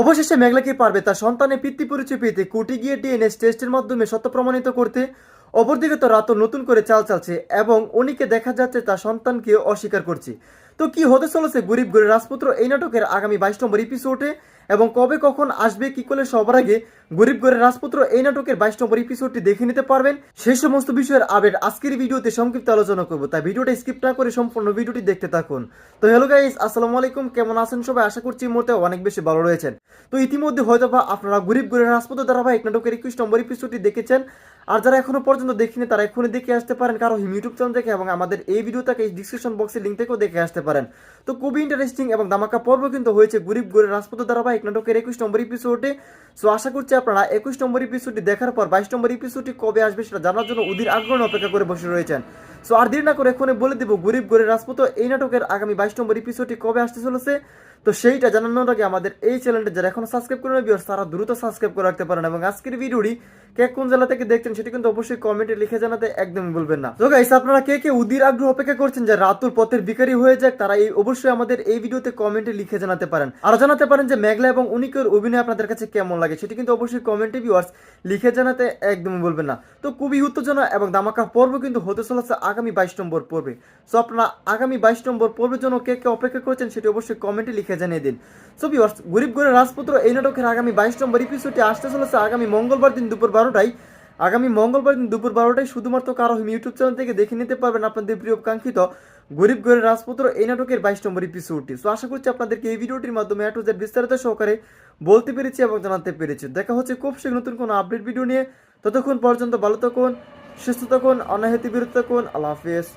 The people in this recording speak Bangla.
অবশেষে মেঘলা কি পারবে তার সন্তানের পিতৃ পরিচয় পেতে কোর্টে গিয়ে ডিএনএ টেস্টের মাধ্যমে সত্য প্রমাণিত করতে। অপরদিকে তো রাতও নতুন করে চাল চালছে এবং অনিকে দেখা যাচ্ছে তার সন্তানকে অস্বীকার করছে। তো কি হতে চলেছে গরিব গরিব রাজপুত্র এই নাটকের আগামী 22 নম্বর এপিসোডে এবং কবে কখন আসবে কি করলে সবার আগে গরিব গরিব রাজপুত্র এই নাটকের 22 নম্বর এপিসোডটি দেখে নিতে পারবেন। সেই সমস্ত বিষয়ের আপডেট আজকের ভিডিওতে সংক্ষিপ্ত আলোচনা করবো, তাই ভিডিওটা স্কিপ না করে সম্পূর্ণ ভিডিওটি দেখতে থাকুন। তো হ্যালো গাইস, আসসালামু আলাইকুম, কেমন আছেন সবাই? আশা করছি এই মুহূর্তে অনেক বেশি ভালো রয়েছেন। তো ইতিমধ্যে হয়তো বা আপনারা গরিব গরিব রাজপুত্র ধারাবাহিক নাটকের 21 নম্বর এপিসোডটি দেখেছেন, আর যারা এখনো পর্যন্ত দেখিনি তারা এখনই দেখে আসতে পারেন কারো ইউটিউব চ্যানেল থেকে, এবং আমাদের এই ভিডিওটাকে ডিসক্রিপশন বক্সের লিঙ্ক থেকেও দেখে আসতে পারেন। তো খুবই ইন্টারেস্টিং এবং ধামাকা পর্ব কিন্তু হয়েছে গরিব গরিব রাজপুত্র ধারাবাহিক নাটকের 21 নম্বর এপিসোডে। সো আশা করছি আপনারা 21 নম্বর এপিসোডটি দেখার পর 22 নম্বর এপিসোডটি কবে আসবে সেটা জানার জন্য অধীর আগ্রহ অপেক্ষা করে বসে রয়েছেন। সো আর দেরি না করে এখনই বলে দেব গরিব গরিব রাজপুত্র এই নাটকের আগামী 22 নম্বর এপিসোডটি কবে আসতে চলেছে। তো সেইটা জানানোর আগে আমাদের এই চ্যানেলটা যারা এখনো সাবস্ক্রাইব করে নেবে তারা দ্রুত সাবস্ক্রাইব করে রাখতে পারেন, এবং আজকের ভিডিওটি কে কোন জেলা থেকে দেখছেন সেটা কিন্তু অবশ্যই কমেন্টে লিখে জানাতে একদমই ভুলবেন না। তো গাইস, আপনারা কে কে অধীর আগ্রহ অপেক্ষা করছেন যে রাতুল পথের ভিখারি হয়ে যাক, তারা এই অবশ্যই আমাদের এই ভিডিওতে কমেন্টে লিখে জানাতে পারেন। আর জানাতে পারেন যে মেঘলা এবং উনিকের অভিনয় আপনাদের কাছে কেমন লাগে, সেটি কিন্তু অবশ্যই কমেন্টে ভিউয়ার্স লিখে জানাতে একদমই ভুলবেন না। তো খুবই উত্তেজনা এবং ধামাকা পর্ব কিন্তু হতে চলেছে আগামী 22 নম্বর পর্বে। সো আপনারা আগামী 22 নম্বর পর্বের জন্য কে কে অপেক্ষা করছেন সেটি অবশ্যই কমেন্টে লিখে জানিয়ে দিন। সো ভিউয়ার্স, গরিব গরিব রাজপুত্র এই নাটকের আগামী 22 নম্বর এপিসোডটি আসতে চলেছে আগামী মঙ্গলবার দিন দুপুর 12টায়। আগামী মঙ্গলবার দিন দুপুর 12টায় শুধুমাত্র কারো ইউটিউব চ্যানেল থেকে দেখে নিতে পারবেন আপনাদের প্রিয় কাঙ্ক্ষিত গরিব গরিব রাজপুত্র এই নাটকের 22 নম্বর এপিসোডটি। সো আশা করছি আপনাদেরকে এই ভিডিওটির মাধ্যমে এ টু জেড বিস্তারিত সহকারে বলতে পেরেছি এবং জানাতে পেরেছি। দেখা হচ্ছে খুব শীঘ্র নতুন কোনো আপডেট ভিডিও নিয়ে। ততক্ষণ পর্যন্ত ভালো থাকুন, সুস্থ থাকুন, অনাহেতি বিরত থাকুন। আল্লাহ হাফিজ।